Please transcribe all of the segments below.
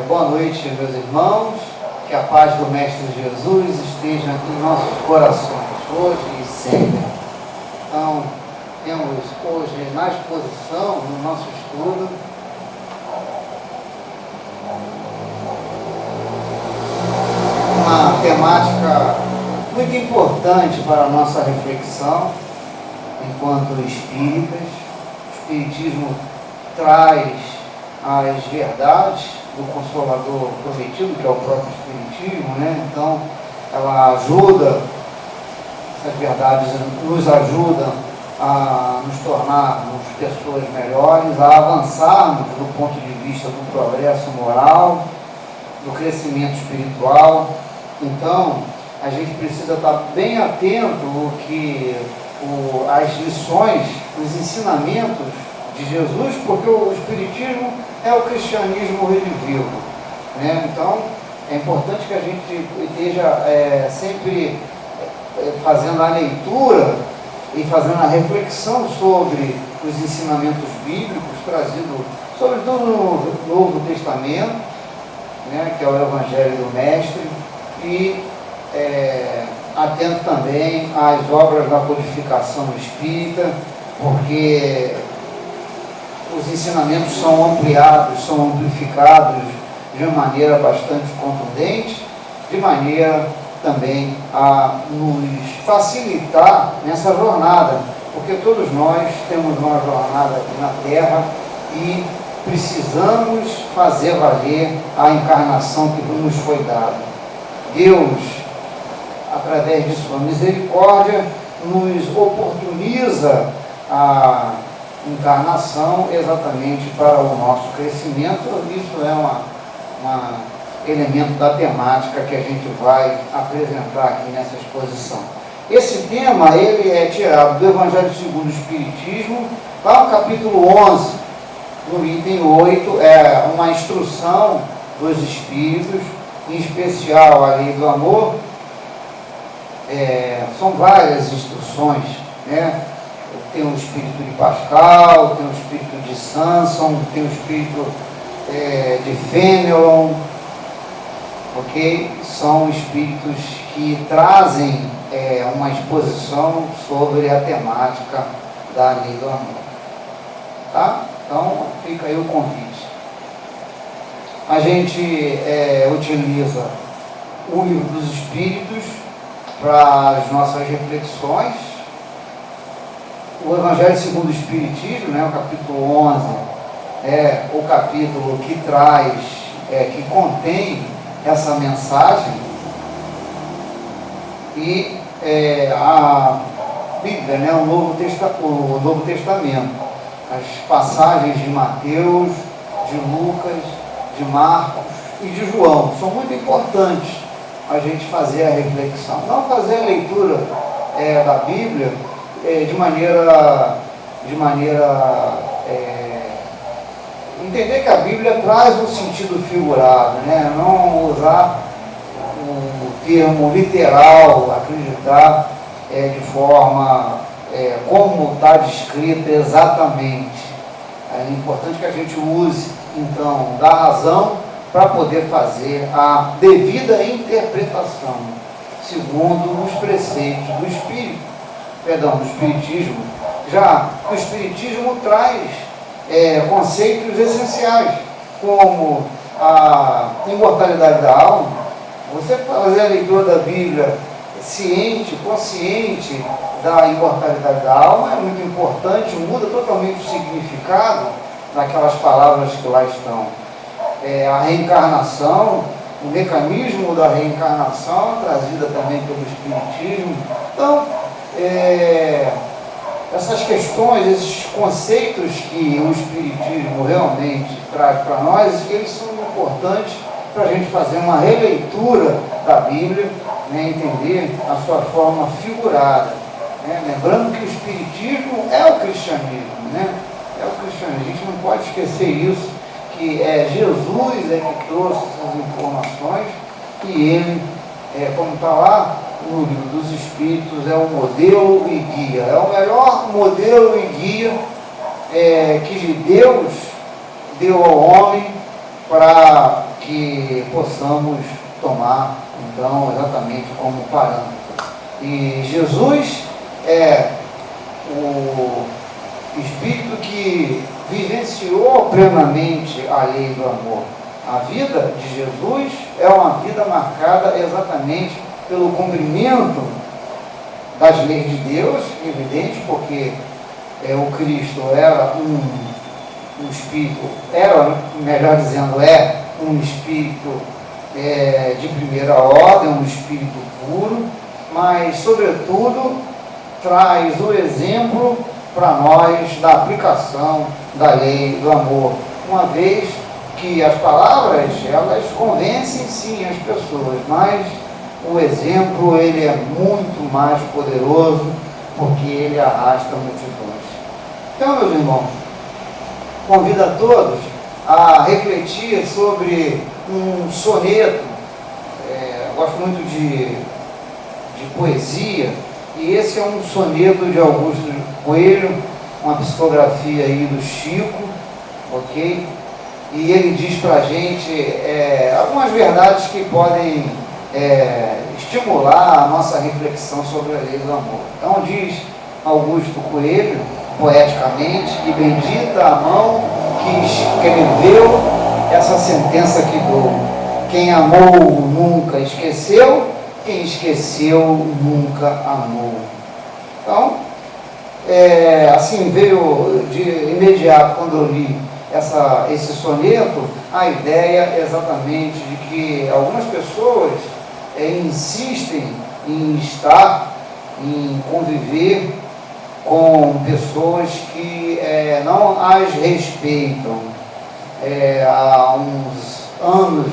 Boa noite, meus irmãos. Que a paz do Mestre Jesus esteja em nossos corações, hoje e sempre. Então, temos hoje na exposição, no nosso estudo, uma temática muito importante para a nossa reflexão enquanto espíritas. O Espiritismo traz as verdades do Consolador prometido, que é o próprio Espiritismo, né? Então, ela ajuda, essas verdades nos ajudam a nos tornarmos pessoas melhores, a avançarmos do ponto de vista do progresso moral, do crescimento espiritual. Então, a gente precisa estar bem atento ao que as lições, os ensinamentos de Jesus, porque o Espiritismo é o cristianismo redivivo, né? Então, é importante que a gente esteja sempre fazendo a leitura e fazendo a reflexão sobre os ensinamentos bíblicos trazidos, sobretudo no Novo Testamento, né, que é o Evangelho do Mestre, e atento também às obras da codificação espírita, porque os ensinamentos são ampliados, são amplificados de uma maneira bastante contundente, de maneira também a nos facilitar nessa jornada, porque todos nós temos uma jornada aqui na Terra e precisamos fazer valer a encarnação que nos foi dada. Deus, através de sua misericórdia, nos oportuniza a encarnação exatamente para o nosso crescimento. Isso é um elemento da temática que a gente vai apresentar aqui nessa exposição. Esse tema, ele é tirado do Evangelho segundo o Espiritismo, lá no capítulo 11, no item 8, é uma instrução dos Espíritos, em especial a lei do amor. São várias instruções, né? Tem o espírito de Pascal, tem o espírito de Sanson, tem o espírito de Fenelon, ok? São espíritos que trazem uma exposição sobre a temática da lei do amor. Tá? Então, fica aí o convite. A gente utiliza o Livro dos Espíritos para as nossas reflexões. O Evangelho segundo o Espiritismo, né, o capítulo 11, é o capítulo que traz, que contém essa mensagem, e a Bíblia, né, o Novo Testamento, as passagens de Mateus, de Lucas, de Marcos e de João, são muito importantes a gente fazer a reflexão, não fazer a leitura da Bíblia de maneira entender que a Bíblia traz um sentido figurado, né? Não usar o termo literal, acreditar de forma como está descrito exatamente. É importante que a gente use, então, da razão para poder fazer a devida interpretação, segundo os preceitos do do Espiritismo. Já o Espiritismo traz conceitos essenciais, como a imortalidade da alma. Você fazer a leitura da Bíblia ciente, consciente da imortalidade da alma é muito importante, muda totalmente o significado daquelas palavras que lá estão. A reencarnação, o mecanismo da reencarnação trazida também pelo Espiritismo. Então, essas questões, esses conceitos que o Espiritismo realmente traz para nós, eles são importantes para a gente fazer uma releitura da Bíblia, né, entender a sua forma figurada, né? Lembrando que o Espiritismo é o cristianismo, né? É o cristianismo, a gente não pode esquecer isso, que Jesus que trouxe essas informações, e ele, como está lá no Livro dos Espíritos, é o modelo e guia, é o melhor modelo e guia que Deus deu ao homem para que possamos tomar, então, exatamente como parâmetro. E Jesus é o Espírito que vivenciou plenamente a lei do amor. A vida de Jesus é uma vida marcada exatamente pelo cumprimento das leis de Deus, evidente, porque o Cristo era um Espírito, melhor dizendo, é um Espírito de primeira ordem, um Espírito puro, mas, sobretudo, traz o exemplo para nós da aplicação da lei do amor, uma vez que as palavras, elas convencem sim as pessoas, mas o exemplo, ele é muito mais poderoso, porque ele arrasta multidões. Então, meus irmãos, convido a todos a refletir sobre um soneto. Gosto muito de poesia, e esse é um soneto de Augusto Coelho, uma psicografia aí do Chico, ok? E ele diz para a gente algumas verdades que podem estimular a nossa reflexão sobre a lei do amor. Então diz Augusto Coelho, poeticamente, que bendita a mão que escreveu essa sentença que dou. Quem amou nunca esqueceu, quem esqueceu nunca amou. Então, assim veio de imediato quando eu li esse soneto, a ideia exatamente de que algumas pessoas insistem em estar, em conviver com pessoas que não as respeitam. Há uns anos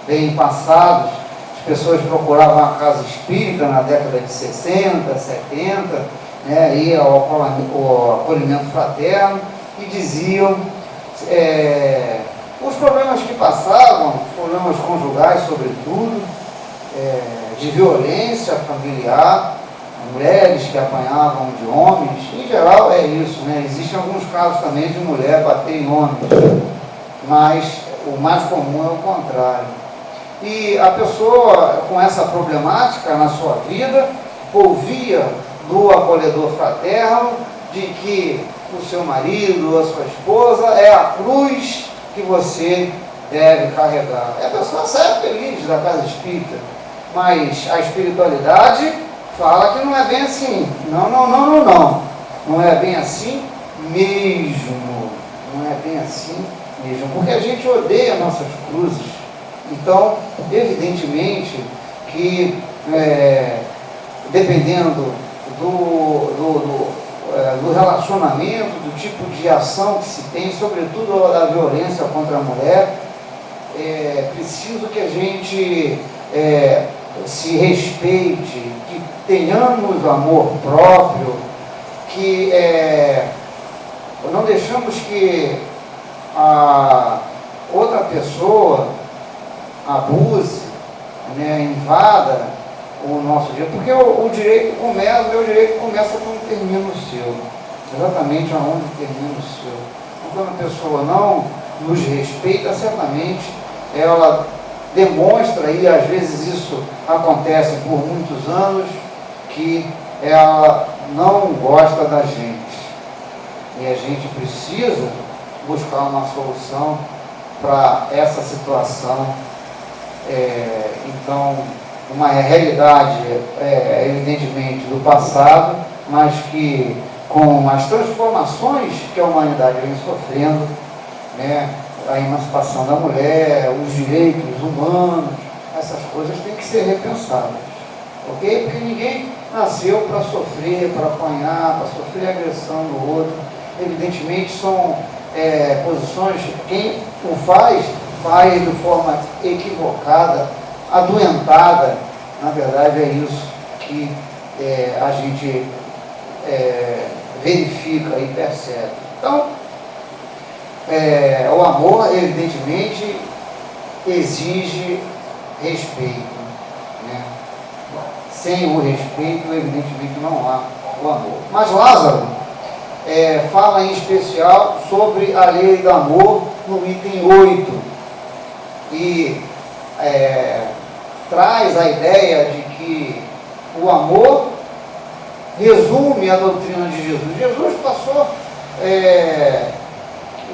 bem passados, as pessoas procuravam a casa espírita na década de 60, 70, ia ao acolhimento fraterno e diziam os problemas que passavam, problemas conjugais sobretudo, de violência familiar, mulheres que apanhavam de homens, em geral é isso, Existem alguns casos também de mulher bater em homens, mas o mais comum é o contrário. E a pessoa com essa problemática na sua vida ouvia do acolhedor fraterno de que o seu marido, a sua esposa é a cruz que você deve carregar. E a pessoa sai feliz da casa espírita, mas a espiritualidade fala que não é bem assim. Não é bem assim mesmo. Não é bem assim mesmo, porque a gente odeia nossas cruzes. Então, evidentemente que dependendo do relacionamento, do tipo de ação que se tem, sobretudo da violência contra a mulher, é preciso que a gente se respeite, que tenhamos amor próprio, que não deixamos que a outra pessoa abuse, invada o nosso direito, porque o direito começa quando termina o seu, exatamente aonde termina o seu. Então, quando a pessoa não nos respeita, certamente ela demonstra, e às vezes isso acontece por muitos anos, que ela não gosta da gente. E a gente precisa buscar uma solução para essa situação. Então, uma realidade, evidentemente, do passado, mas que com as transformações que a humanidade vem sofrendo, a emancipação da mulher, os direitos humanos, essas coisas têm que ser repensadas, ok? Porque ninguém nasceu para sofrer, para apanhar, para sofrer agressão do outro. Evidentemente são posições, quem o faz de forma equivocada, adoentada. Na verdade é isso que a gente verifica e percebe. Então, o amor, evidentemente, exige respeito, Sem o respeito, evidentemente, não há o amor. Mas Lázaro fala em especial sobre a lei do amor no item 8, e traz a ideia de que o amor resume a doutrina de Jesus. Jesus passou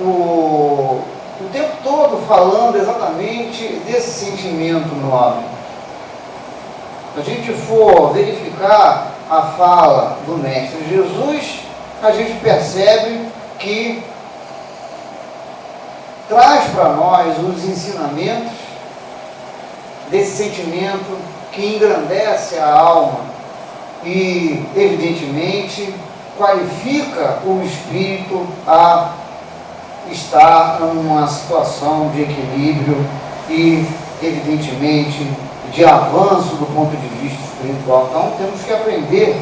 o tempo todo falando exatamente desse sentimento no homem. Se a gente for verificar a fala do Mestre Jesus, a gente percebe que traz para nós os ensinamentos desse sentimento que engrandece a alma e, evidentemente, qualifica o espírito a estar numa situação de equilíbrio e, evidentemente, de avanço do ponto de vista espiritual. Então, temos que aprender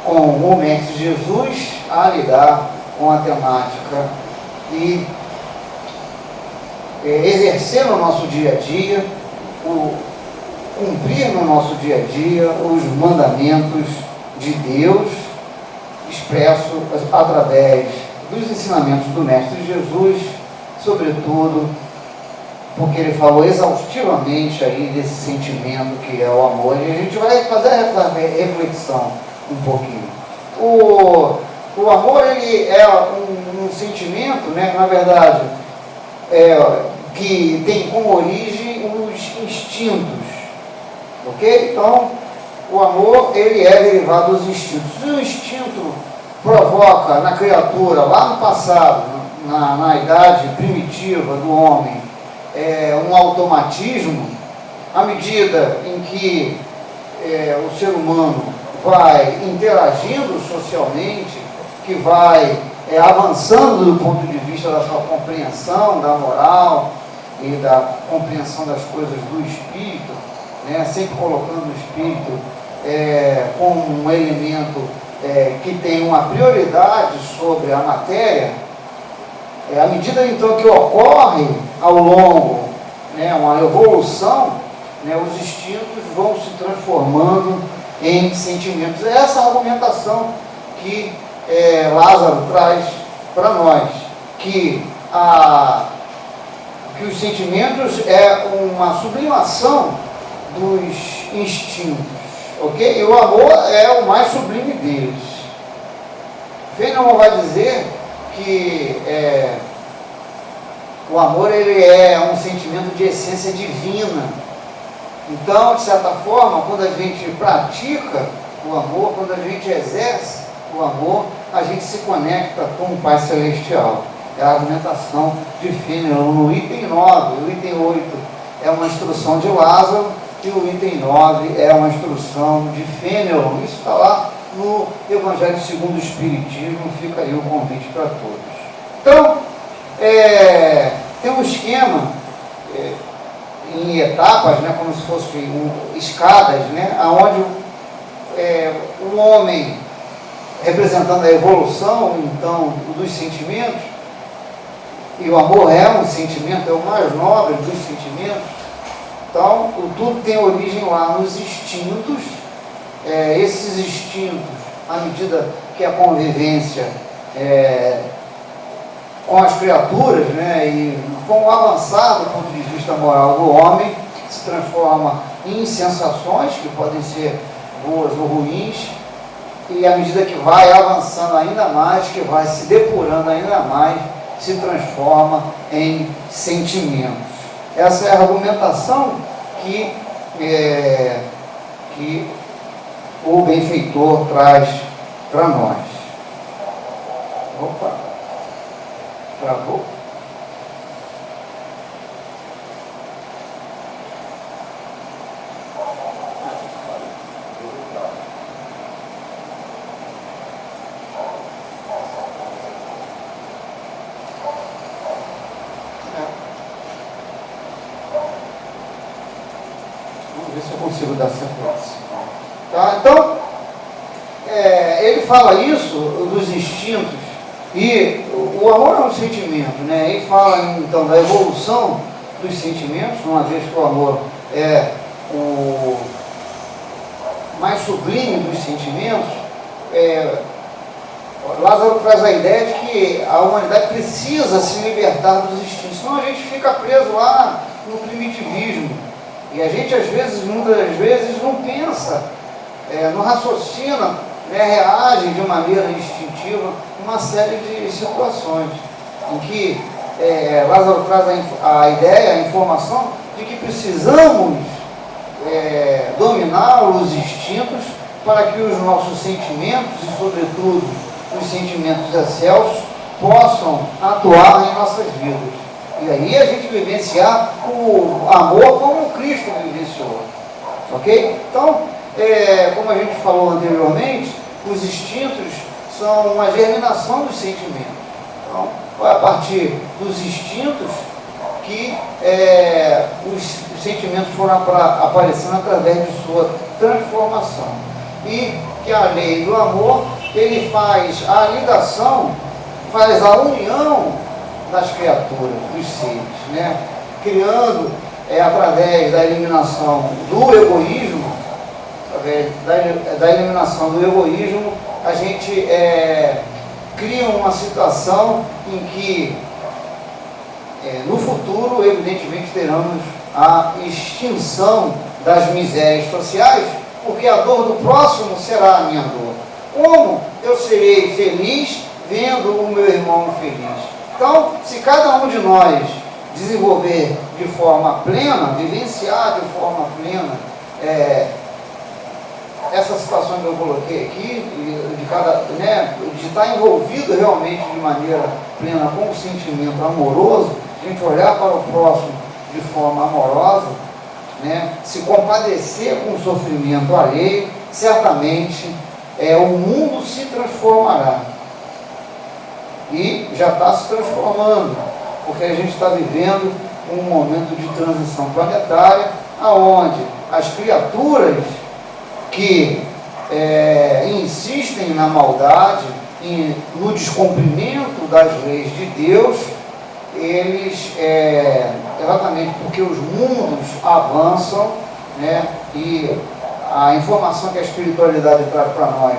com o Mestre Jesus a lidar com a temática e exercer no nosso dia a dia, cumprir no nosso dia a dia os mandamentos de Deus expressos através dos ensinamentos do Mestre Jesus, sobretudo porque ele falou exaustivamente aí desse sentimento que é o amor, e a gente vai fazer essa reflexão um pouquinho. O amor, ele é um sentimento, né, na verdade, que tem como origem os instintos, ok? Então, o amor, ele é derivado dos instintos. Se o instinto provoca na criatura, lá no passado, na idade primitiva do homem, um automatismo, à medida em que o ser humano vai interagindo socialmente, que vai avançando do ponto de vista da sua compreensão da moral e da compreensão das coisas do espírito, né, sempre colocando o espírito como um elemento que tem uma prioridade sobre a matéria, à medida então que ocorre ao longo, né, uma evolução, né, os instintos vão se transformando em sentimentos. É essa argumentação que Lázaro traz para nós, que os sentimentos é uma sublimação dos instintos, ok? E o amor é o mais sublime deles. Feynman vai dizer que o amor, ele é um sentimento de essência divina. Então, de certa forma, quando a gente pratica o amor, quando a gente exerce o amor, a gente se conecta com o Pai Celestial. É a argumentação de Feynman no item 9. O item 8 é uma instrução de Lázaro e o item 9 é uma instrução de Feynman. Isso está lá no Evangelho segundo o Espiritismo, fica aí o convite para todos. Então, tem um esquema em etapas, né, como se fossem escadas, né, onde o homem, representando a evolução, então, dos sentimentos, e o amor é um sentimento, é o mais nobre dos sentimentos. Então, tudo tem origem lá nos instintos. Esses instintos, à medida que a convivência com as criaturas, né, e com o avançar do ponto de vista moral do homem, se transforma em sensações que podem ser boas ou ruins, e à medida que vai avançando ainda mais, que vai se depurando ainda mais, se transforma em sentimentos. Essa é a argumentação que o benfeitor traz para nós. Opa! Travou? Vamos ver se eu consigo dar sequência. Tá? Então, ele fala isso dos instintos, e o amor é um sentimento, né? Ele fala então da evolução dos sentimentos, uma vez que o amor é o mais sublime dos sentimentos. Lázaro traz a ideia de que a humanidade precisa se libertar dos instintos, senão a gente fica preso lá no primitivismo. E a gente, às vezes, muitas das vezes, não pensa, não raciocina, né, reage de maneira instintiva em uma série de situações em que Lázaro traz a ideia, a informação de que precisamos dominar os instintos para que os nossos sentimentos, e sobretudo os sentimentos excelsos, possam atuar em nossas vidas. E aí a gente vivenciar o amor como Cristo vivenciou. Ok? Então, como a gente falou anteriormente, os instintos são uma germinação dos sentimentos. Então, foi a partir dos instintos que os sentimentos foram aparecendo através de sua transformação. E que a lei do amor, ele faz a ligação, faz a união das criaturas, dos seres, né? Criando, através da eliminação do egoísmo, através da eliminação do egoísmo, a gente cria uma situação em que, no futuro, evidentemente, teremos a extinção das misérias sociais, porque a dor do próximo será a minha dor. Como eu serei feliz vendo o meu irmão feliz? Então, se cada um de nós desenvolver de forma plena, vivenciar de forma plena essa situação que eu coloquei aqui, de estar envolvido realmente de maneira plena com o sentimento amoroso, a gente olhar para o próximo de forma amorosa, né, se compadecer com o sofrimento alheio, certamente o mundo se transformará. E já está se transformando, porque a gente está vivendo um momento de transição planetária, onde as criaturas que insistem na maldade, no descumprimento das leis de Deus, eles, exatamente porque os mundos avançam, né, e a informação que a espiritualidade traz para nós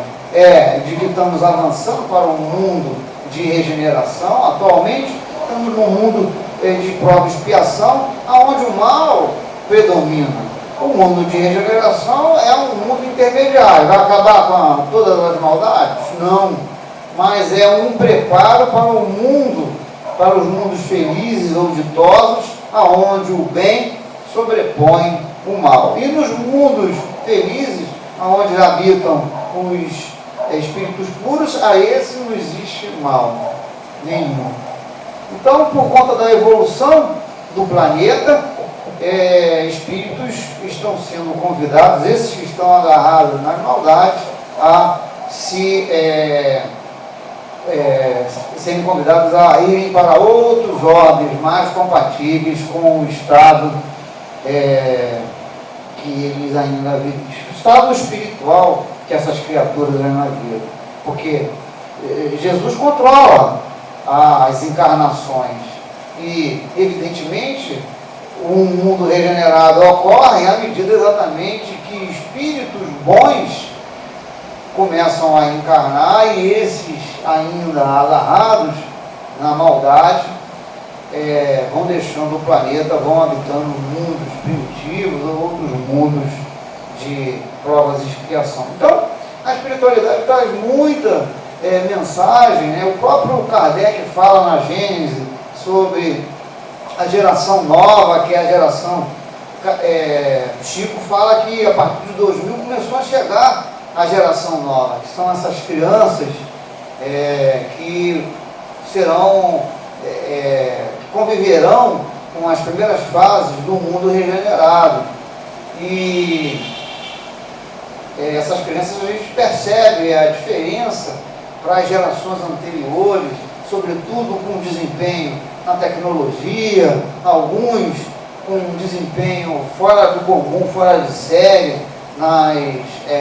de que estamos avançando para um mundo de regeneração. Atualmente estamos num mundo de prova e expiação, onde o mal predomina. O mundo de regeneração é um mundo intermediário. Vai acabar com todas as maldades? Não. Mas é um preparo para o mundo, para os mundos felizes ou ditosos, aonde o bem sobrepõe o mal. E nos mundos felizes, onde habitam os espíritos puros, a esse não existe mal nenhum. Então, por conta da evolução do planeta, espíritos estão sendo convidados, esses que estão agarrados nas maldades, a serem convidados a irem para outros ordens mais compatíveis com o estado que eles ainda vivem, o estado espiritual que essas criaturas ainda vivem. Porque Jesus controla as encarnações e, evidentemente, um mundo regenerado ocorre à medida exatamente que espíritos bons começam a encarnar e esses ainda agarrados na maldade vão deixando o planeta, vão habitando mundos primitivos ou outros mundos de provas e expiação. Então, a espiritualidade traz muita mensagem, né? O próprio Kardec fala na Gênese sobre a geração nova, que é a geração... Chico fala que a partir de 2000 começou a chegar a geração nova, que são essas crianças que serão, que conviverão com as primeiras fases do mundo regenerado. E essas crianças, a gente percebe a diferença para as gerações anteriores, sobretudo com desempenho na tecnologia, alguns com desempenho fora do comum, fora de série, nas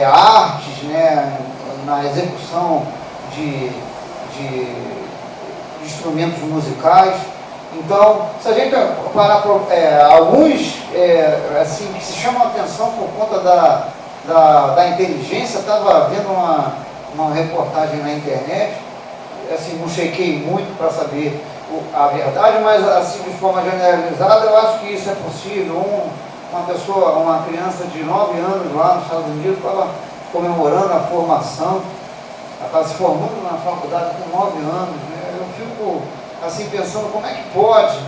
artes, né, na execução de instrumentos musicais. Então, se a gente parar para alguns assim, que se chamam a atenção por conta da inteligência, estava vendo uma reportagem na internet, assim, não chequei muito para saber a verdade, mas assim de forma generalizada eu acho que isso é possível. Uma criança de 9 anos lá nos Estados Unidos estava comemorando a formação, ela estava se formando na faculdade com 9 anos, né? Eu fico assim pensando como é que pode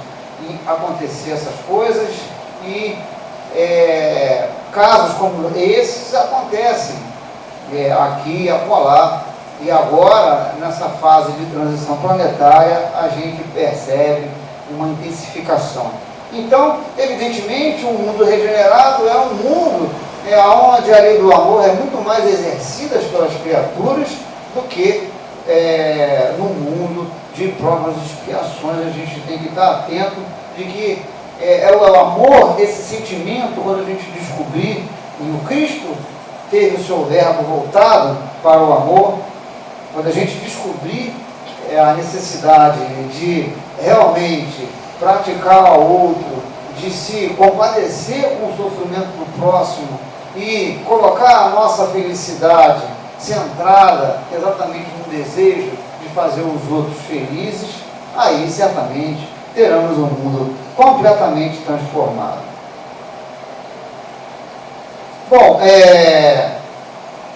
acontecer essas coisas e casos como esses acontecem aqui e acolá. E agora, nessa fase de transição planetária, a gente percebe uma intensificação. Então, evidentemente, um mundo regenerado é um mundo onde a lei do amor é muito mais exercida pelas criaturas do que no mundo de provas e expiações. A gente tem que estar atento de que é o amor, esse sentimento, quando a gente descobrir, e o Cristo teve o seu verbo voltado para o amor, quando a gente descobrir a necessidade de realmente praticar ao outro, de se compadecer com o sofrimento do próximo e colocar a nossa felicidade centrada exatamente no desejo de fazer os outros felizes, aí certamente teremos um mundo completamente transformado. Bom,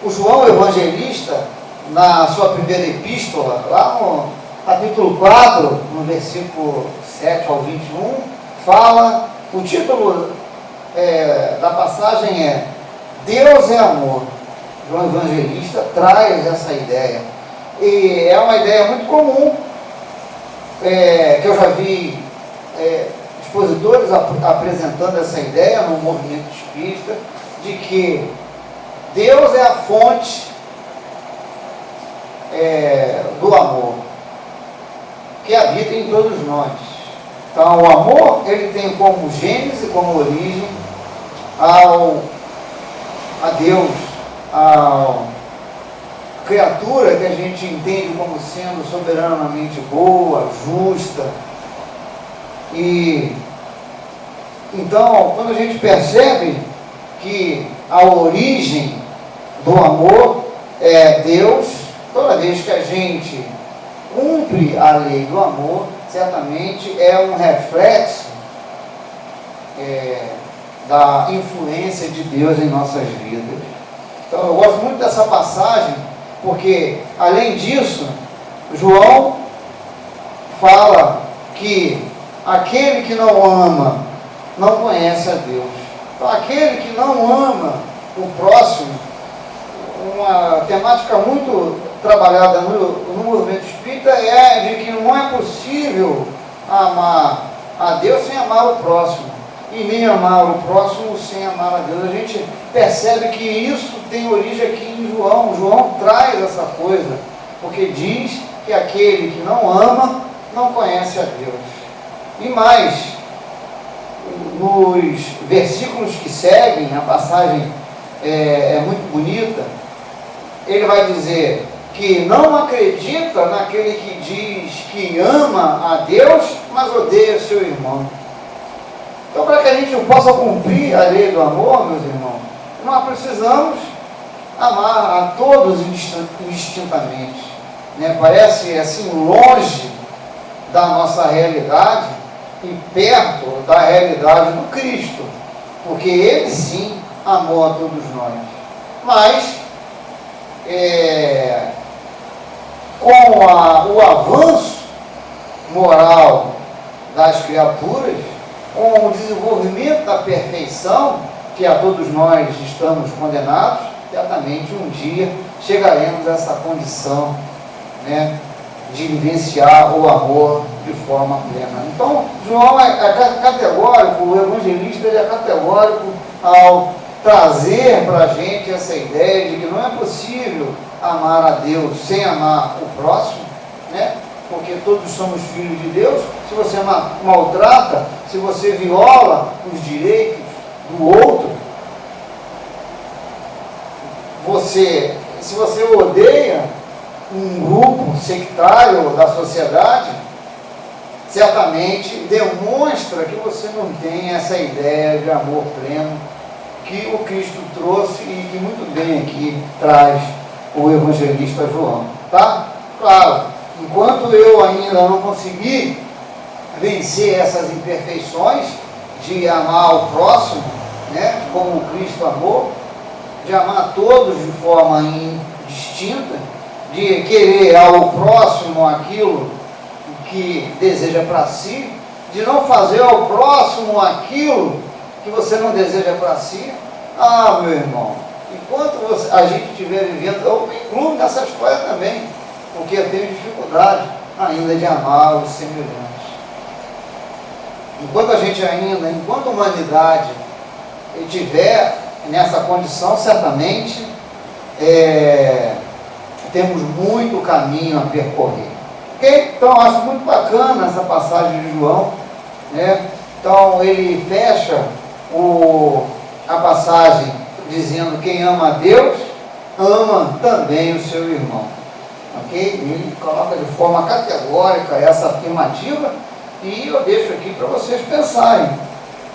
o João Evangelista, na sua primeira epístola, lá no capítulo 4, no versículo 7 ao 21, fala, o título da passagem é Deus é amor. João Evangelista traz essa ideia. E é uma ideia muito comum, que eu já vi expositores apresentando essa ideia no movimento espírita, de que Deus é a fonte do amor que habita em todos nós. Então, o amor, ele tem como gênese, como origem a Deus, a criatura que a gente entende como sendo soberanamente boa, justa. E então, quando a gente percebe que a origem do amor é Deus, toda vez que a gente cumpre a lei do amor, certamente é um reflexo da influência de Deus em nossas vidas. Então eu gosto muito dessa passagem, porque além disso, João fala que aquele que não ama não conhece a Deus. Então aquele que não ama o próximo, uma temática muito trabalhada no movimento espírita é de que não é possível amar a Deus sem amar o próximo, e nem amar o próximo sem amar a Deus. A gente percebe que isso tem origem aqui em João. João traz essa coisa, porque diz que aquele que não ama não conhece a Deus. E mais, nos versículos que seguem, a passagem é muito bonita. Ele vai dizer que não acredita naquele que diz que ama a Deus, mas odeia seu irmão. Então, para que a gente possa cumprir a lei do amor, meus irmãos, nós precisamos amar a todos indistintamente. Parece assim longe da nossa realidade e perto da realidade do Cristo, porque Ele sim amou a todos nós. Mas com o avanço moral das criaturas, com o desenvolvimento da perfeição, que a todos nós estamos condenados, certamente um dia chegaremos a essa condição, de vivenciar o amor de forma plena. Então, João é categórico, o evangelista ele é categórico ao trazer para a gente essa ideia de que não é possível amar a Deus sem amar o próximo, porque todos somos filhos de Deus. Se você maltrata, se você viola os direitos do outro, se você odeia um grupo sectário da sociedade, certamente demonstra que você não tem essa ideia de amor pleno que o Cristo trouxe e que muito bem aqui traz o evangelista João, tá? Claro, enquanto eu ainda não consegui vencer essas imperfeições, de amar o próximo, né, como Cristo amou, de amar todos de forma indistinta, de querer ao próximo aquilo que deseja para si, de não fazer ao próximo aquilo que você não deseja para si. Ah, meu irmão, enquanto a gente estiver vivendo, eu me incluo nessa história também, porque eu tenho dificuldade ainda de amar os semelhantes. Enquanto a gente ainda, enquanto a humanidade estiver nessa condição, certamente temos muito caminho a percorrer. Okay? Então, eu acho muito bacana essa passagem de João, né? Então, ele fecha a passagem dizendo: quem ama a Deus, ama também o seu irmão. Ok? Ele coloca de forma categórica essa afirmativa, e eu deixo aqui para vocês pensarem,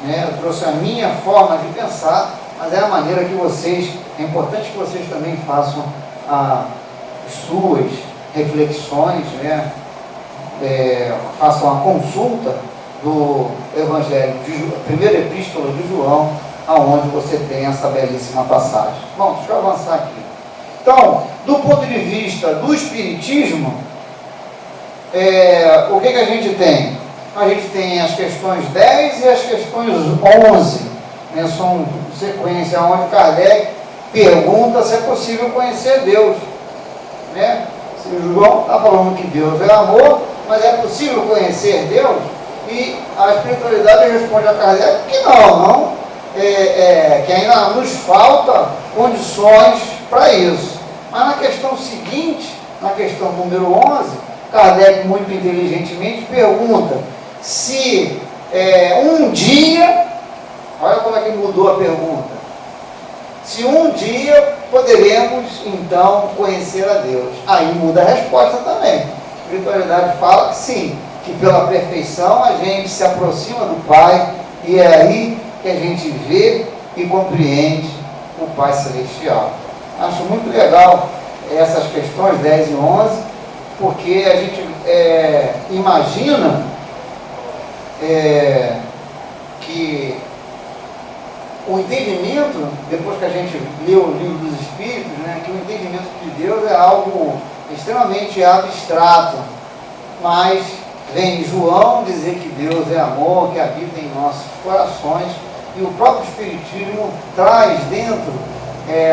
né? Eu trouxe a minha forma de pensar, mas é a maneira que vocês, é importante que vocês também façam as suas reflexões, né? Façam a consulta do Evangelho, primeira epístola de João, aonde você tem essa belíssima passagem. Bom, deixa eu avançar aqui. Então, do ponto de vista do Espiritismo, o que a gente tem? A gente tem as questões 10 e as questões 11, né? São sequência onde Kardec pergunta se é possível conhecer Deus, né? Se o João está falando que Deus é amor, mas é possível conhecer Deus? E a espiritualidade responde a Kardec que não, que ainda nos falta condições para isso. Mas na questão seguinte, na questão número 11, Kardec muito inteligentemente pergunta se um dia, olha como é que mudou a pergunta, se um dia poderemos então conhecer a Deus. Aí muda a resposta também. A espiritualidade fala que sim, que pela perfeição a gente se aproxima do Pai, e é aí que a gente vê e compreende o Pai Celestial. Acho muito legal essas questões 10 e 11, porque a gente imagina que o entendimento, depois que a gente lê o livro dos Espíritos, né, que o entendimento de Deus é algo extremamente abstrato, mas vem João dizer que Deus é amor, que habita em nossos corações, e o próprio Espiritismo traz dentro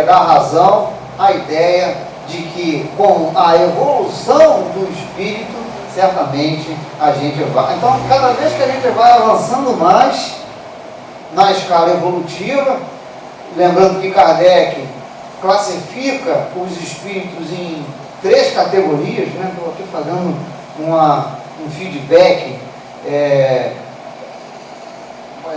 da razão a ideia de que com a evolução do Espírito, certamente a gente vai. Então, cada vez que a gente vai avançando mais na escala evolutiva, lembrando que Kardec classifica os espíritos em 3 categorias, né? Estou aqui fazendo um feedback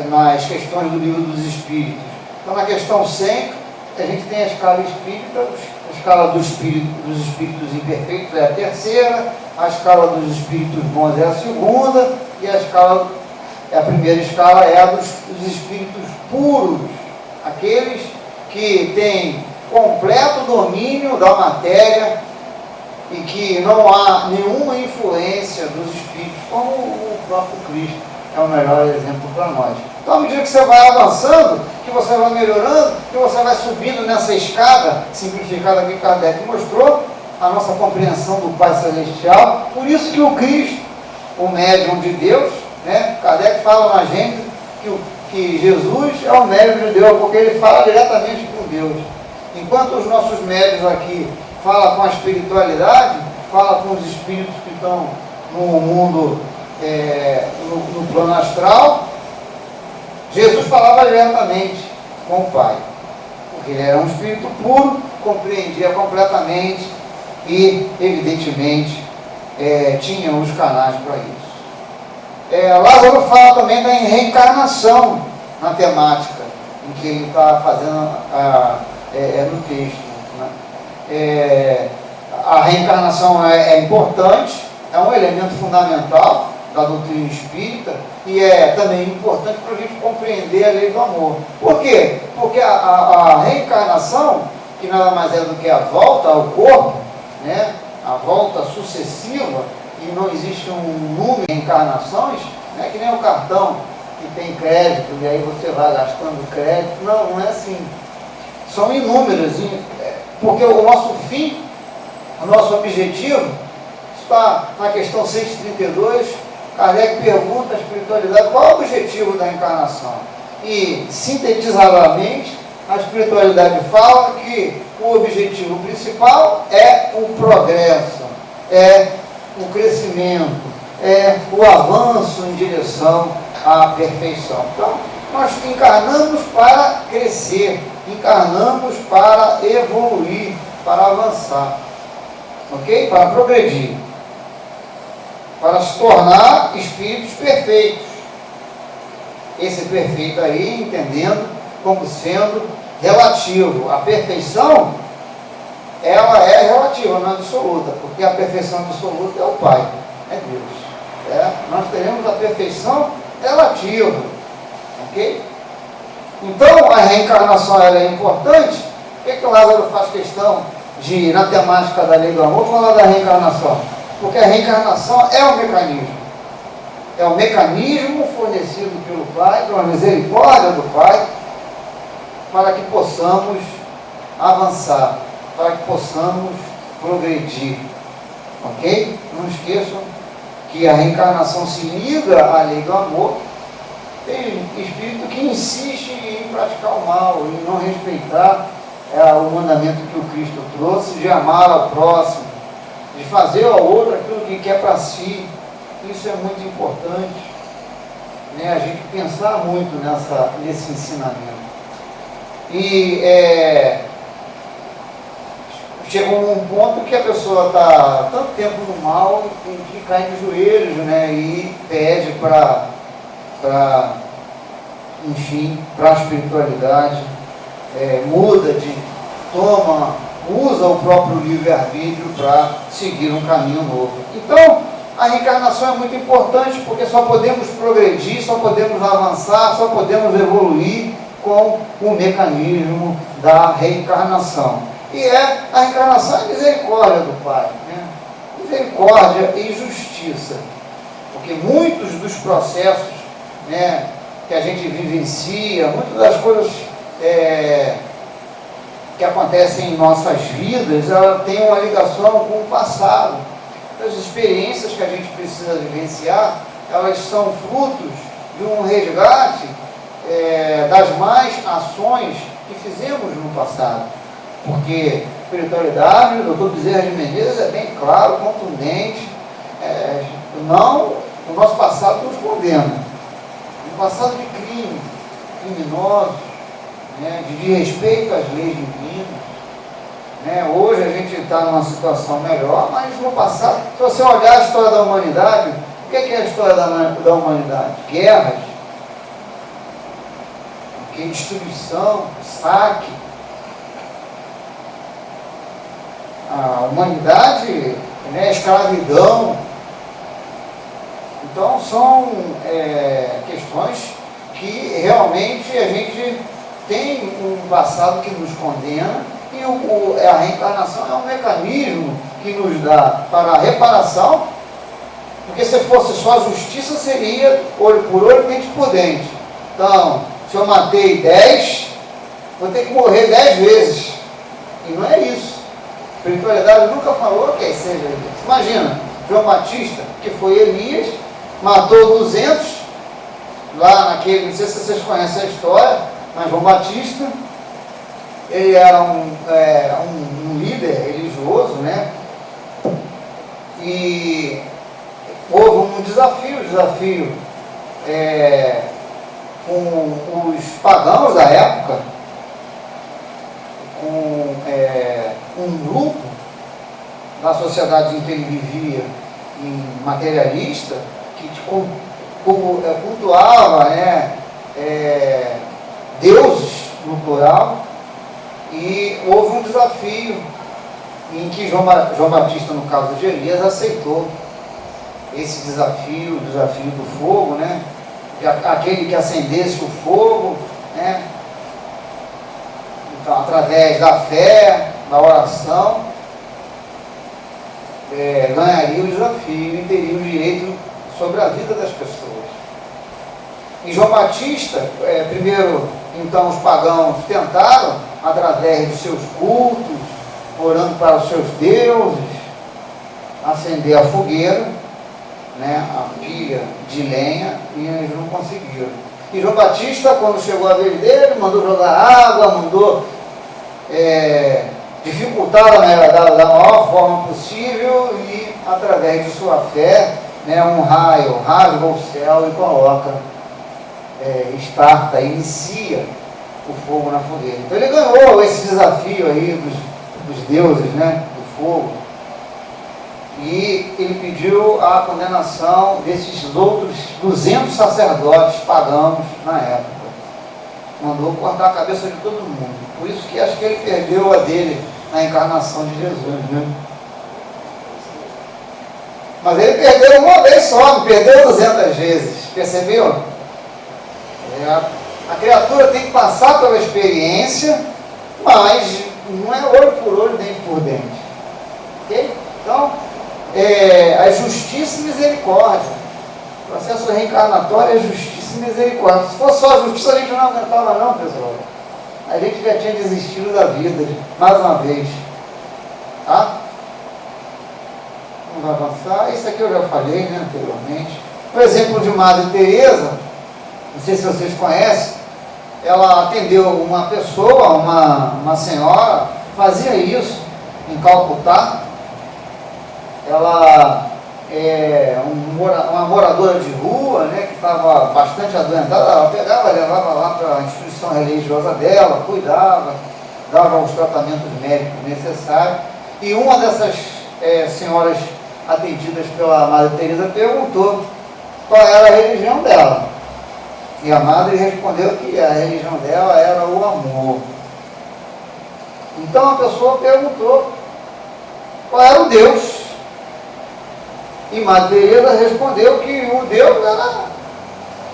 nas questões do livro dos Espíritos. Então, na questão 100, a gente tem a escala espírita, a escala dos espíritos imperfeitos é a terceira, a escala dos espíritos bons é a segunda, e a primeira escala é a dos espíritos puros, aqueles que têm completo domínio da matéria e que não há nenhuma influência dos espíritos, como o próprio Cristo é o melhor exemplo para nós. Então, à medida que você vai avançando, que você vai melhorando, que você vai subindo nessa escada simplificada que Kardec mostrou, a nossa compreensão do Pai Celestial. Por isso que o Cristo, o médium de Deus, né? Kardec fala na gente que Jesus é o médium de Deus, porque ele fala diretamente com Deus. Enquanto os nossos médiuns aqui falam com a espiritualidade, falam com os espíritos que estão no mundo, no plano astral, Jesus falava diretamente com o Pai, porque ele era um espírito puro, compreendia completamente e, evidentemente, tinha os canais para isso. Lázaro fala também da reencarnação na temática em que ele está fazendo no texto, né? A reencarnação é importante, é um elemento fundamental da doutrina espírita, e é também importante para a gente compreender a lei do amor. Por quê? Porque a reencarnação, que nada mais é do que a volta ao corpo, né? A volta sucessiva, e não existe um número de encarnações, Não é que nem o cartão que tem crédito e aí você vai gastando crédito. Não, não é assim. São inúmeras, porque o nosso fim, o nosso objetivo, está na questão 132, Kardec pergunta à espiritualidade qual é o objetivo da encarnação. E, sintetizadamente, a espiritualidade fala que o objetivo principal é o progresso, é o crescimento, é o avanço em direção à perfeição. Então, nós encarnamos para crescer, encarnamos para evoluir, para avançar, ok? Para progredir, para se tornar espíritos perfeitos. Esse perfeito aí, entendendo como sendo relativo. A perfeição, ela é relativa, não é absoluta, porque a perfeição absoluta é o Pai, é Deus. Nós teremos a perfeição relativa, ok? Então, a reencarnação ela é importante. Por que Lázaro faz questão de, na temática da lei do amor, falar da reencarnação? Porque a reencarnação é um mecanismo. É um mecanismo fornecido pelo Pai, pela misericórdia do Pai, para que possamos avançar, para que possamos progredir. Ok? Não esqueçam que a reencarnação se liga à lei do amor. Tem espírito que insiste em praticar o mal, em não respeitar o mandamento que o Cristo trouxe, de amar ao próximo, de fazer ao outro aquilo que quer para si. Isso é muito importante, né? A gente pensar muito nesse ensinamento. E chega um ponto que a pessoa está tanto tempo no mal que cai de joelhos, né? E pede para a espiritualidade, usa o próprio livre-arbítrio para seguir um caminho novo. Então, a reencarnação é muito importante, porque só podemos progredir, só podemos avançar, só podemos evoluir com o mecanismo da reencarnação. E a reencarnação é misericórdia do Pai, né? Misericórdia e justiça. Porque muitos dos processos, né, que a gente vivencia, muitas das coisas que acontecem em nossas vidas, ela tem uma ligação com o passado. As experiências que a gente precisa vivenciar, elas são frutos de um resgate das más ações que fizemos no passado. Porque a espiritualidade, o Dr. Bezerra de Menezes é bem claro, contundente, o nosso passado nos condena. Um passado de crime, criminosos, né, de desrespeito às leis divinas. Hoje a gente está numa situação melhor, mas no passado, se você olhar a história da humanidade, o que é a história da humanidade? Guerras, destruição, saque. A humanidade, escravidão. Então são questões que realmente a gente tem um passado que nos condena. E a reencarnação é um mecanismo que nos dá para a reparação, porque se fosse só a justiça, seria olho por olho, dente por dente. Então, se eu matei 10, vou ter que morrer 10 vezes. E não é isso. A espiritualidade nunca falou que seja isso. Imagina, João Batista, que foi Elias, matou 200, lá naquele, não sei se vocês conhecem a história, mas João Batista, ele era um líder religioso, né? E houve um desafio com os pagãos da época, com um grupo da sociedade em que ele vivia, materialista, que cultuava deuses no plural. E houve um desafio em que João Batista, no caso de Elias, aceitou esse desafio, o desafio do fogo, né? Aquele que acendesse o fogo, né? Então, através da fé, da oração, ganharia o desafio e teria o direito sobre a vida das pessoas. E João Batista, primeiro, então, os pagãos tentaram, através dos seus cultos, orando para os seus deuses, acender a fogueira, né, a pilha de lenha, e eles não conseguiram. E João Batista, quando chegou a vez dele, mandou jogar água, mandou dificultar da maior forma possível, e através de sua fé, né, um raio rasga o céu e coloca, inicia o fogo na fogueira. Então ele ganhou esse desafio aí dos deuses, né, do fogo. E ele pediu a condenação desses outros 200 sacerdotes pagãos na época. Mandou cortar a cabeça de todo mundo. Por isso que acho que ele perdeu a dele na encarnação de Jesus, né? Mas ele perdeu uma vez só, não perdeu 200 vezes. Percebeu? A criatura tem que passar pela experiência, mas não é olho por olho, dente por dente. Ok? Então, a justiça e misericórdia. O processo reencarnatório é justiça e misericórdia. Se fosse só a justiça, a gente não aguentava não, pessoal. A gente já tinha desistido da vida, mais uma vez. Tá? Vamos avançar. Isso aqui eu já falei, né, anteriormente. O exemplo de Madre Teresa, não sei se vocês conhecem, ela atendeu uma pessoa, uma senhora, fazia isso em Calcutá. Ela uma moradora de rua, né, que estava bastante adoentada, ela pegava, levava lá para a instituição religiosa dela, cuidava, dava os tratamentos médicos necessários. E uma dessas senhoras atendidas pela Madre Teresa perguntou qual era a religião dela. E a Madre respondeu que a religião dela era o amor. Então a pessoa perguntou qual era o Deus. E Madre Teresa respondeu que o Deus era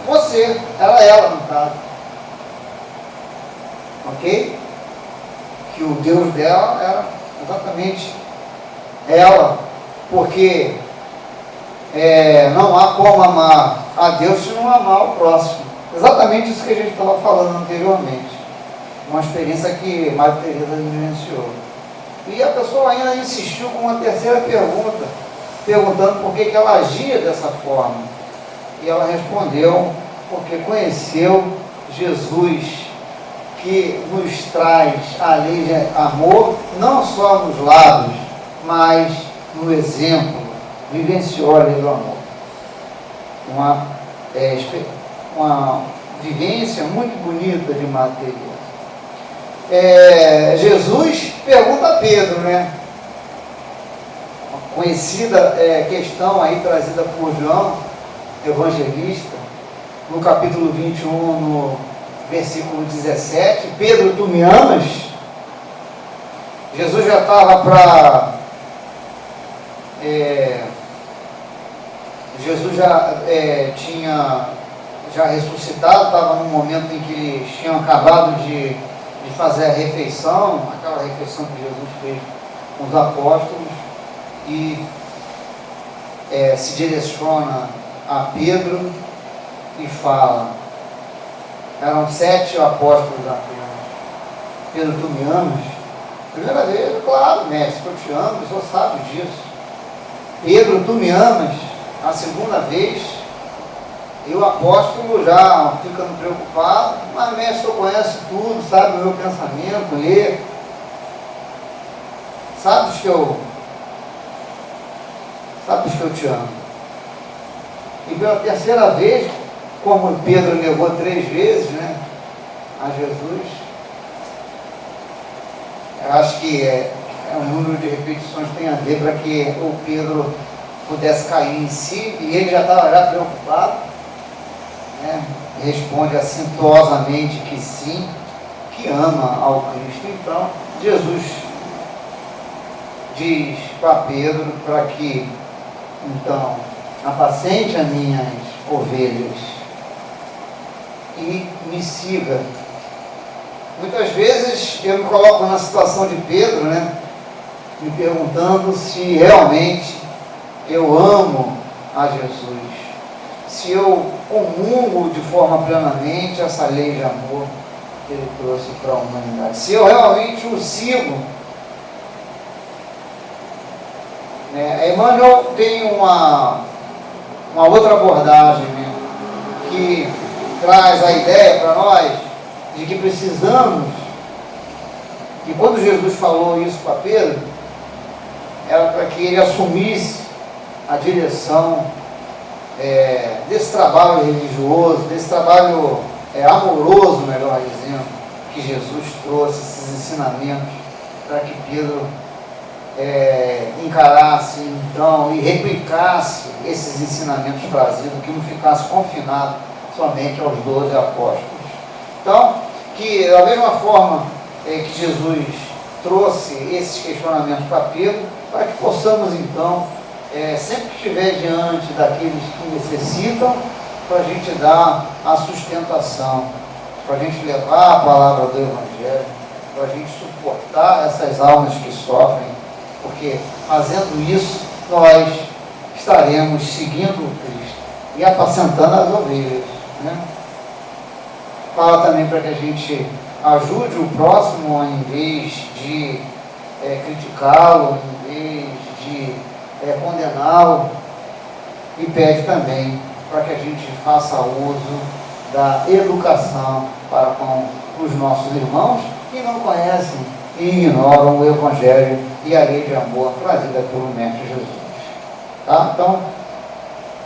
você, era ela, no caso. Ok? Que o Deus dela era exatamente ela, porque não há como amar a Deus se não amar o próximo. Exatamente isso que a gente estava falando anteriormente. Uma experiência que Madre Teresa vivenciou. E a pessoa ainda insistiu com uma terceira pergunta, perguntando por que ela agia dessa forma. E ela respondeu, porque conheceu Jesus, que nos traz a lei de amor, não só nos lábios, mas no exemplo, vivenciou a lei do amor. Uma vivência muito bonita de Madre Teresa. Jesus pergunta a Pedro, né? Uma conhecida questão aí trazida por João, evangelista, no capítulo 21, no versículo 17, Pedro, tu me amas? Jesus já estava para... Jesus tinha ressuscitado, estava num momento em que eles tinham acabado de fazer a refeição, aquela refeição que Jesus fez com os apóstolos, e se direciona a Pedro e fala, eram 7 apóstolos apenas. Pedro, tu me amas? Primeira vez, claro, mestre, eu te amo, o senhor sabe disso. Pedro, tu me amas? A segunda vez, e o apóstolo já ficando preocupado, mas mestre, o senhor conhece tudo, sabe o meu pensamento, lê, sabes que eu te amo. E pela terceira vez, como Pedro negou 3 vezes, né, a Jesus, eu acho que o número de repetições tem a ver para que o Pedro pudesse cair em si, e ele já estava preocupado, né, responde assintosamente que sim, que ama ao Cristo. Então, Jesus diz para Pedro para que, então, apacente as minhas ovelhas e me siga. Muitas vezes eu me coloco na situação de Pedro, né, me perguntando se realmente eu amo a Jesus, se eu comungo de forma plenamente essa lei de amor que ele trouxe para a humanidade. Se eu realmente o sigo. Emmanuel tem uma outra abordagem, né, que traz a ideia para nós de que precisamos, e quando Jesus falou isso para Pedro, era para que ele assumisse a direção desse trabalho religioso, desse trabalho amoroso, melhor dizendo, que Jesus trouxe, esses ensinamentos, para que Pedro encarasse então e replicasse esses ensinamentos trazidos, que não ficasse confinado somente aos 12 apóstolos. Então, que da mesma forma que Jesus trouxe esses questionamentos para Pedro, para que possamos então, sempre que estiver diante daqueles que necessitam, para a gente dar a sustentação, para a gente levar a palavra do Evangelho, para a gente suportar essas almas que sofrem, porque fazendo isso nós estaremos seguindo o Cristo e apacentando as ovelhas, né? Fala também para que a gente ajude o próximo em vez de criticá-lo, em vez de condená-lo, e pede também para que a gente faça uso da educação para com os nossos irmãos que não conhecem e ignoram o Evangelho e a lei de amor trazida pelo Mestre Jesus. Tá? Então,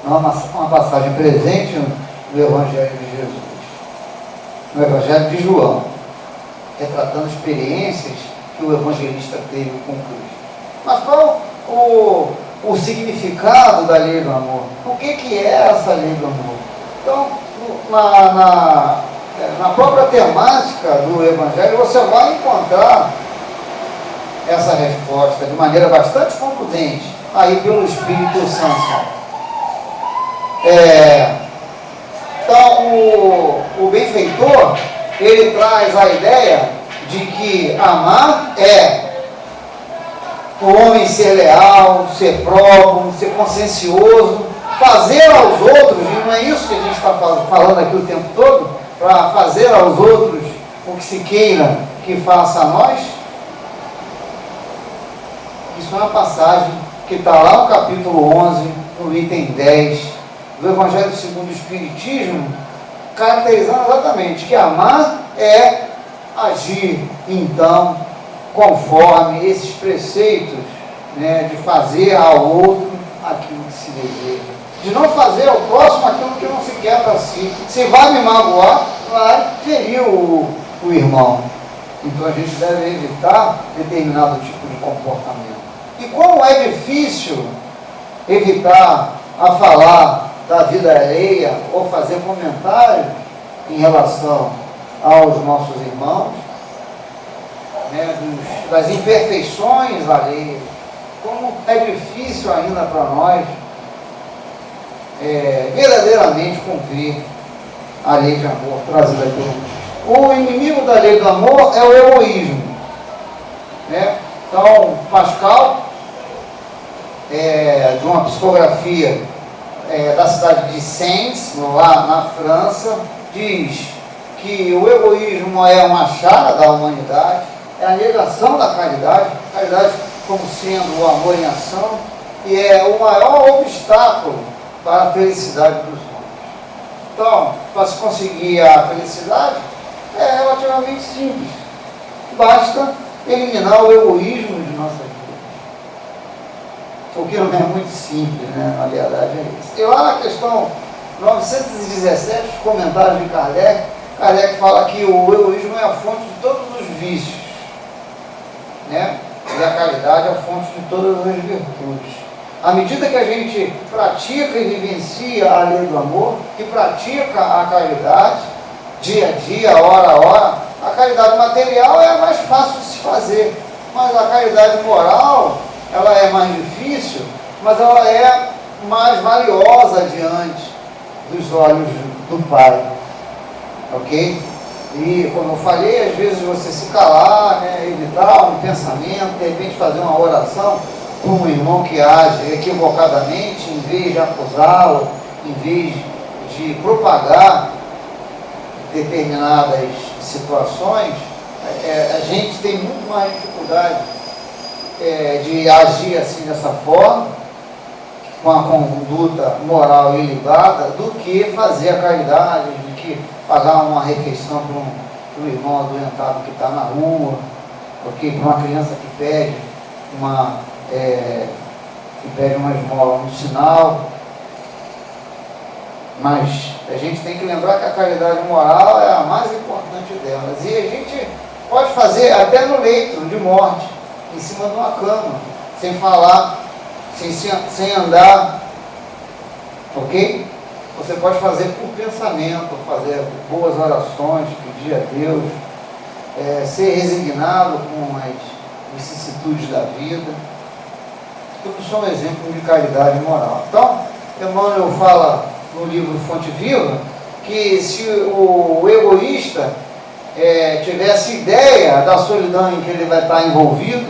uma passagem presente no Evangelho de Jesus, no Evangelho de João, retratando experiências que o evangelista teve com Cristo. Mas qual o significado da lei do amor? O que é essa lei do amor? Então, na própria temática do Evangelho, você vai encontrar essa resposta de maneira bastante contundente aí pelo Espírito Santo. Então, o benfeitor, ele traz a ideia de que amar é o homem ser leal, ser próprio, ser consciencioso, fazer aos outros, e não é isso que a gente está falando aqui o tempo todo, para fazer aos outros o que se queira que faça a nós. Isso é uma passagem que está lá no capítulo 11, no item 10, do Evangelho segundo o Espiritismo, caracterizando exatamente que amar é agir, então, conforme esses preceitos, né, de fazer ao outro aquilo que se deseja, de não fazer ao próximo aquilo que não se quer para si. Se vai me magoar, vai ferir o irmão. Então a gente deve evitar determinado tipo de comportamento. E como é difícil evitar a falar da vida alheia ou fazer comentários em relação aos nossos irmãos, né, das imperfeições alheias, como é difícil ainda para nós verdadeiramente cumprir a lei de amor trazida pelo Cristo. O inimigo da lei do amor é o egoísmo, né? Então, Pascal, de uma psicografia da cidade de Sens, lá na França, diz que o egoísmo é uma chaga da humanidade, é a negação da caridade como sendo o amor em ação, e é o maior obstáculo para a felicidade dos homens. Então, para se conseguir a felicidade, é relativamente simples. Basta eliminar o egoísmo de nossas vidas. O que não é muito simples, né? Na verdade é isso. E lá na questão 917, os comentários de Kardec fala que o egoísmo é a fonte de todos os vícios, né? E a caridade é a fonte de todas as virtudes. À medida que a gente pratica e vivencia a lei do amor, e pratica a caridade, dia a dia, hora a hora, a caridade material é mais fácil de se fazer, mas a caridade moral, ela é mais difícil, mas ela é mais valiosa diante dos olhos do Pai, ok? E, como eu falei, às vezes você se calar, né, evitar um pensamento, de repente fazer uma oração para um irmão que age equivocadamente, em vez de acusá-lo, em vez de propagar determinadas situações, a gente tem muito mais dificuldade de agir assim dessa forma, com a conduta moral ilibada, do que fazer a caridade, do que pagar uma refeição para um irmão adoentado que está na rua, okay? Para uma criança que pede uma esmola no sinal. Mas a gente tem que lembrar que a caridade moral é a mais importante delas. E a gente pode fazer até no leito de morte, em cima de uma cama, sem falar, sem andar, ok? Você pode fazer por pensamento, fazer boas orações, pedir a Deus, ser resignado com as vicissitudes da vida. Tudo são exemplos de caridade moral. Então, Emmanuel fala no livro Fonte Viva que se o egoísta tivesse ideia da solidão em que ele vai estar envolvido,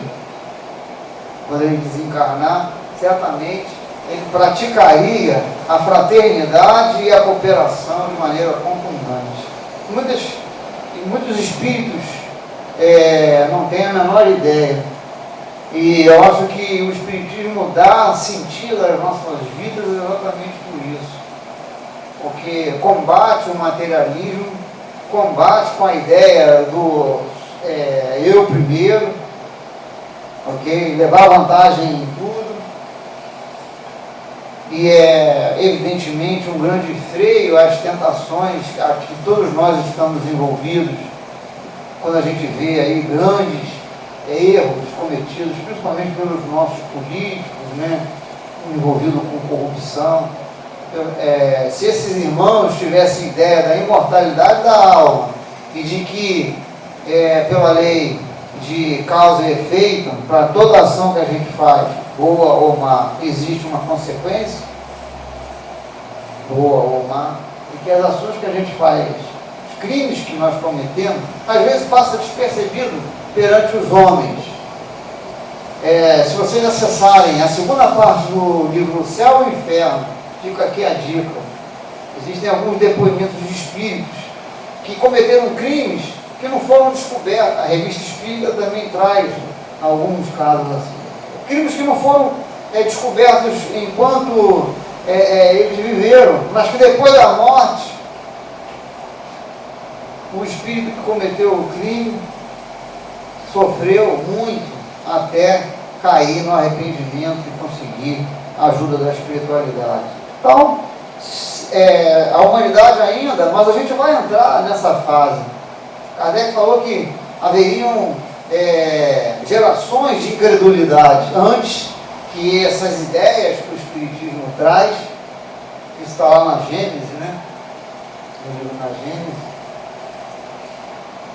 quando ele desencarnar, certamente ele praticaria a fraternidade e a cooperação de maneira contundente. Muitos espíritos não têm a menor ideia. E eu acho que o Espiritismo dá sentido às nossas vidas exatamente por isso. Porque combate o materialismo, combate com a ideia do eu primeiro, ok? Levar vantagem em tudo. E é evidentemente um grande freio às tentações a que todos nós estamos envolvidos, quando a gente vê aí grandes erros cometidos, principalmente pelos nossos políticos, né, envolvidos com corrupção. Se esses irmãos tivessem ideia da imortalidade da alma e de que, pela lei de causa e efeito, para toda ação que a gente faz, boa ou má, existe uma consequência, boa ou má, e que as ações que a gente faz, os crimes que nós cometemos, às vezes passa despercebido perante os homens. Se vocês acessarem a segunda parte do livro Céu e Inferno, fica aqui a dica. Existem alguns depoimentos de espíritos que cometeram crimes que não foram descobertos. A revista Espírita também traz alguns casos assim. Crimes que não foram descobertos enquanto eles viveram, mas que depois da morte, o espírito que cometeu o crime sofreu muito até cair no arrependimento e conseguir a ajuda da espiritualidade. Então, a humanidade ainda, mas a gente vai entrar nessa fase. Kardec falou que haveriam gerações de incredulidade antes que essas ideias que o Espiritismo traz, que está lá na Gênese, né? No livro na Gênese.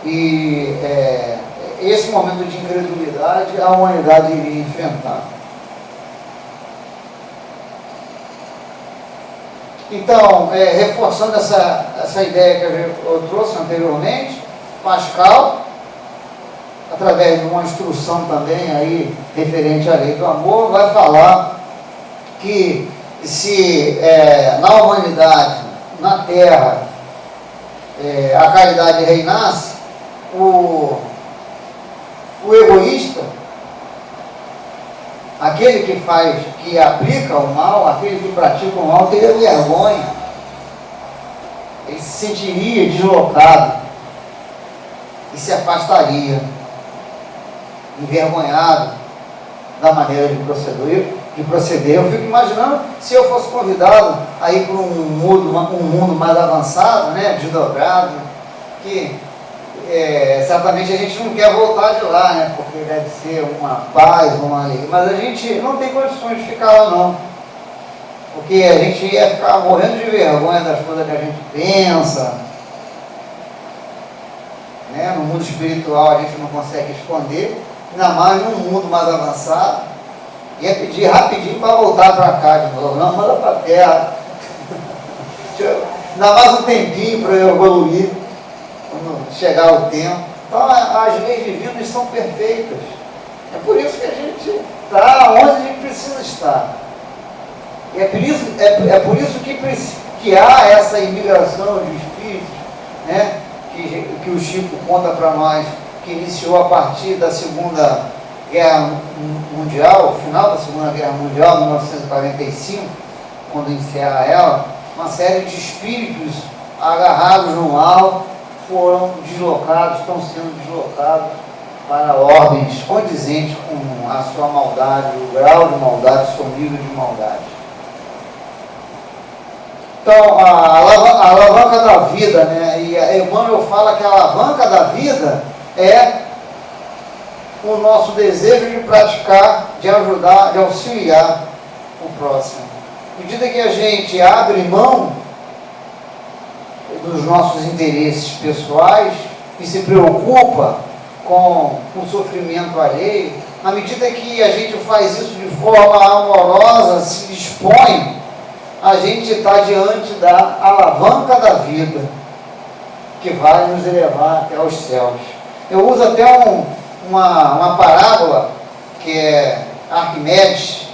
E esse momento de incredulidade a humanidade iria enfrentar. Então, reforçando essa ideia que eu trouxe anteriormente, Pascal, através de uma instrução também aí referente à lei do amor, vai falar que se na humanidade, na Terra, a caridade reinasse, o egoísta, aquele que aplica o mal, aquele que pratica o mal, teria vergonha, ele se sentiria deslocado e se afastaria, envergonhado da maneira de proceder. Eu fico imaginando se eu fosse convidado a ir para um mundo mais avançado, né, desdobrado, que certamente a gente não quer voltar de lá, né, porque deve ser uma paz, uma alegria, mas a gente não tem condições de ficar lá não, porque a gente ia ficar morrendo de vergonha das coisas que a gente pensa, né? No mundo espiritual a gente não consegue esconder, ainda mais num mundo mais avançado. Ia pedir rapidinho para voltar para cá de novo, não, manda para a terra, ainda mais um tempinho para eu evoluir, quando chegar o tempo. Então as leis divinas são perfeitas, é por isso que a gente está onde a gente precisa estar, e é por isso que que há essa imigração de espíritos, né, que o Chico conta para nós, que iniciou a partir da Segunda Guerra Mundial, final da Segunda Guerra Mundial, 1945, quando encerra ela, uma série de espíritos agarrados no mal foram deslocados, estão sendo deslocados para ordens condizentes com a sua maldade, o grau de maldade, o seu nível de maldade. Então, a alavanca da vida, né? E Emmanuel fala que a alavanca da vida é o nosso desejo de praticar, de ajudar, de auxiliar o próximo. À medida que a gente abre mão dos nossos interesses pessoais e se preocupa com o sofrimento alheio, na medida que a gente faz isso de forma amorosa, se dispõe, a gente está diante da alavanca da vida, que vai nos elevar até os céus. Eu uso até uma parábola, que é Arquimedes,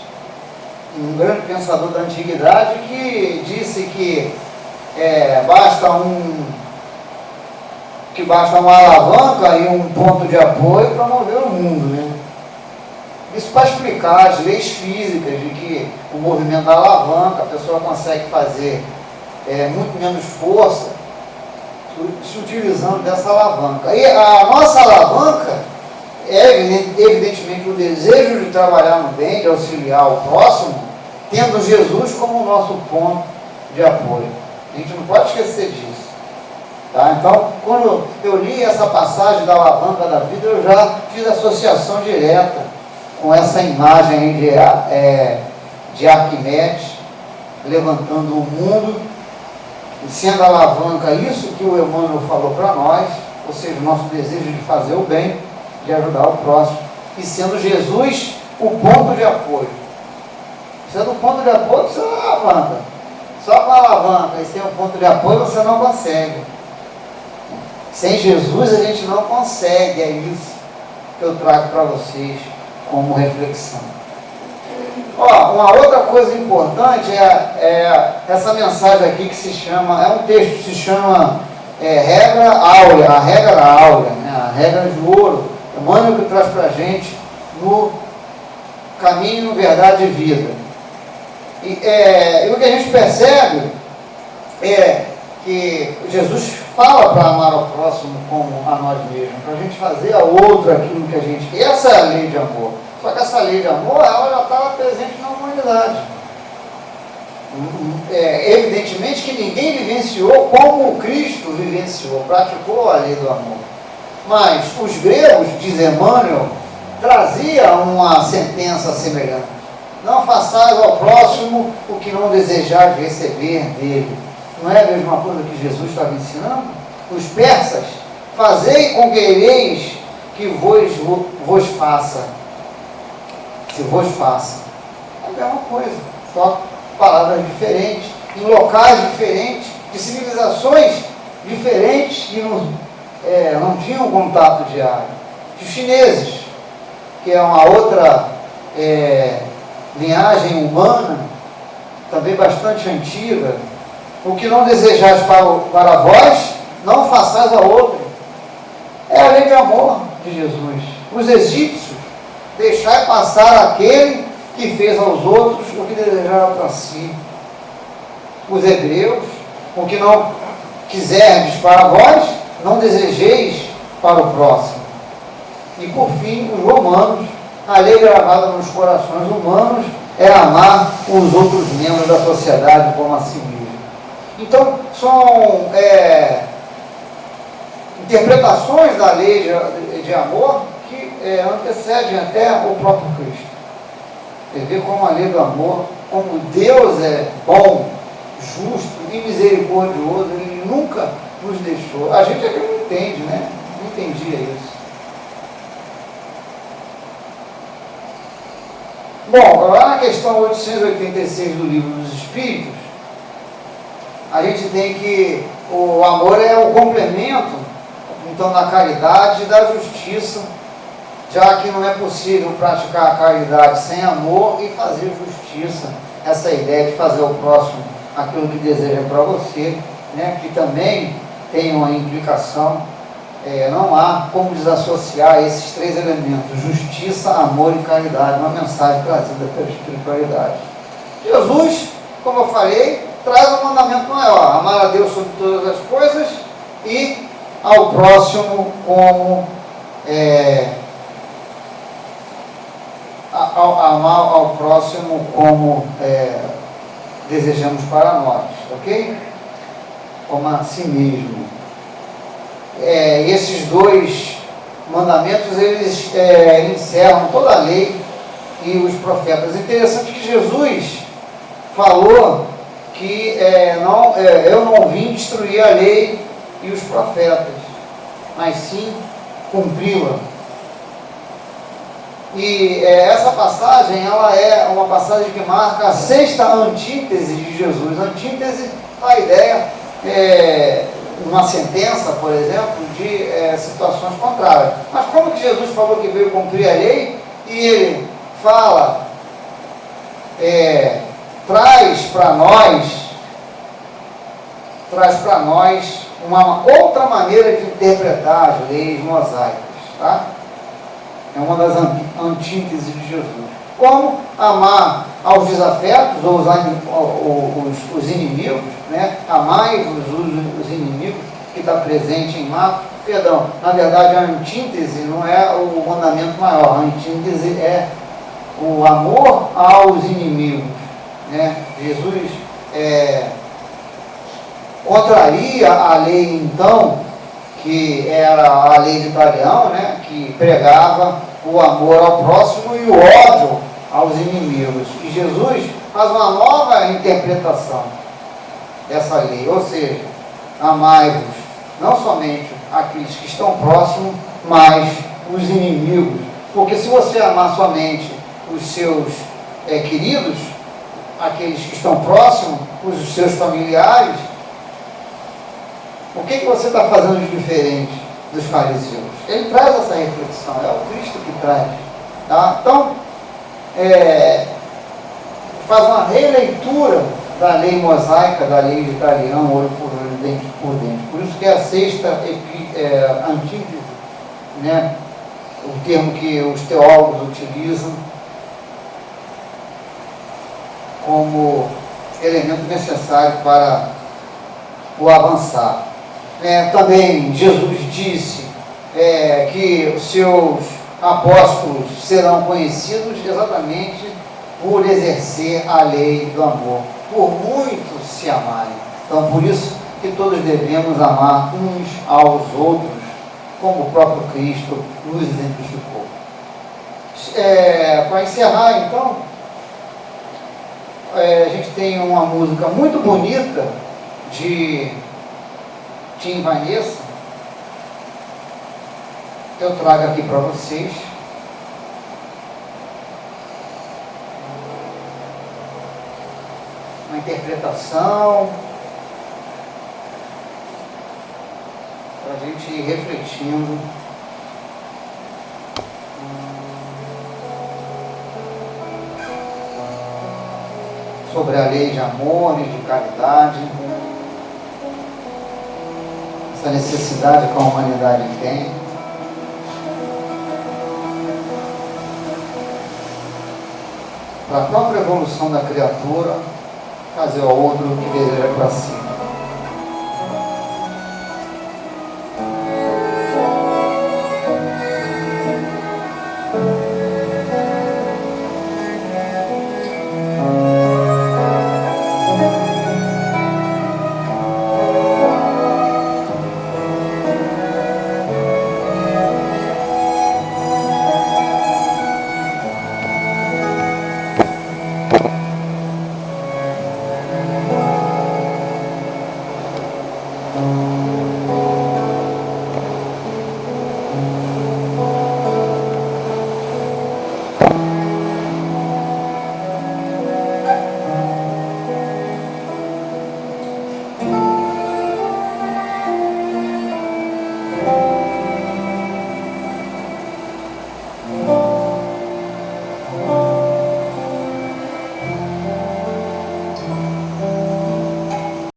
um grande pensador da antiguidade, que disse que basta uma alavanca e um ponto de apoio para mover o mundo, né? Isso para explicar as leis físicas de que o movimento da alavanca, a pessoa consegue fazer muito menos força se utilizando dessa alavanca. E a nossa alavanca é evidentemente o desejo de trabalhar no bem, de auxiliar o próximo, tendo Jesus como o nosso ponto de apoio. A gente não pode esquecer disso. Tá? Então, quando eu li essa passagem da alavanca da vida, eu já fiz associação direta com essa imagem aí de Arquimedes, levantando o mundo, e sendo a alavanca isso que o Emmanuel falou para nós, ou seja, o nosso desejo de fazer o bem, de ajudar o próximo, e sendo Jesus o ponto de apoio. Sendo o ponto de apoio, você não alavanca. Só com a alavanca e sem o ponto de apoio você não consegue. Sem Jesus a gente não consegue, é isso que eu trago para vocês como reflexão. Uma outra coisa importante é essa mensagem aqui que se chama, é um texto que se chama regra áurea, a regra áurea, né? A regra de ouro, Emmanuel que traz para a gente no Caminho, Verdade e Vida. E o que a gente percebe é que Jesus fala para amar ao próximo como a nós mesmos, para a gente fazer ao outro aquilo que a gente quer. Essa é a lei de amor. Só que essa lei de amor, ela já está presente na humanidade. Evidentemente que ninguém vivenciou como Cristo vivenciou, praticou a lei do amor. Mas os gregos, diz Emmanuel, trazia uma sentença semelhante. Não façais ao próximo o que não desejais receber dele. Não é a mesma coisa que Jesus estava ensinando? Os persas, fazei com que quereis que vos faça. Se vos faça. É a mesma coisa, só palavras diferentes, em locais diferentes, de civilizações diferentes que não tinham contato diário. Os chineses, que é uma outra linhagem humana, também bastante antiga, o que não desejais para vós, não façais a outro. É a lei de amor de Jesus. Os egípcios, deixai passar aquele que fez aos outros o que desejava para si. Os hebreus, o que não quiserdes para vós, não desejeis para o próximo. E por fim, os romanos, a lei gravada nos corações humanos é amar os outros membros da sociedade como a si mesmo. Então, são interpretações da lei de amor que antecedem até o próprio Cristo. Você vê como a lei do amor, como Deus é bom, justo e misericordioso, Ele nunca nos deixou. A gente é que não entende, né? Não entendia isso. Bom, lá na questão 886 do Livro dos Espíritos, a gente tem que o amor é o complemento, então, da caridade e da justiça, já que não é possível praticar a caridade sem amor e fazer justiça. Essa ideia de fazer o próximo aquilo que deseja para você, né, que também tem uma implicação. Não há como desassociar esses três elementos: justiça, amor e caridade, uma mensagem trazida pela espiritualidade. Jesus, como eu falei, traz um mandamento maior: amar a Deus sobre todas as coisas e ao próximo como amar ao próximo como desejamos para nós, ok? Como a si mesmo. Esses dois mandamentos, eles encerram toda a lei e os profetas. É interessante que Jesus falou que eu não vim destruir a lei e os profetas, mas sim cumpri-la. E essa passagem, ela é uma passagem que marca a sexta antítese de Jesus. Antítese, a ideia uma sentença, por exemplo, de situações contrárias. Mas como que Jesus falou que veio cumprir a lei, e ele fala, traz para nós uma outra maneira de interpretar as leis mosaicas, tá? É uma das antíteses de Jesus. Como amar aos desafetos, ou os inimigos, né? Amai os inimigos, que está presente em Marcos. Perdão, na verdade a antítese não é o mandamento maior, a antítese é o amor aos inimigos, né? Jesus contraria a lei, então, que era a lei de Italião, né? Que pregava o amor ao próximo e o ódio aos inimigos. E Jesus faz uma nova interpretação dessa lei, ou seja, amai-vos não somente aqueles que estão próximos, mas os inimigos. Porque se você amar somente os seus queridos, aqueles que estão próximos, os seus familiares, o que você está fazendo de diferente dos fariseus? Ele traz essa reflexão, é o Cristo que traz. Tá? Então, faz uma releitura da lei mosaica, da lei de Italião, olho por olho, dente por dente. Por isso que é a sexta antítese, né? O termo que os teólogos utilizam como elemento necessário para o avançar. Também Jesus disse que os seus apóstolos serão conhecidos exatamente por exercer a lei do amor, por muitos se amarem. Então, por isso que todos devemos amar uns aos outros, como o próprio Cristo nos exemplificou. Para encerrar, então, a gente tem uma música muito bonita de Tim Vanessa, que eu trago aqui para vocês. Uma interpretação para a gente ir refletindo sobre a lei de amor e de caridade, essa necessidade que a humanidade tem. Para a própria evolução da criatura, fazer ao outro o que deseja para si.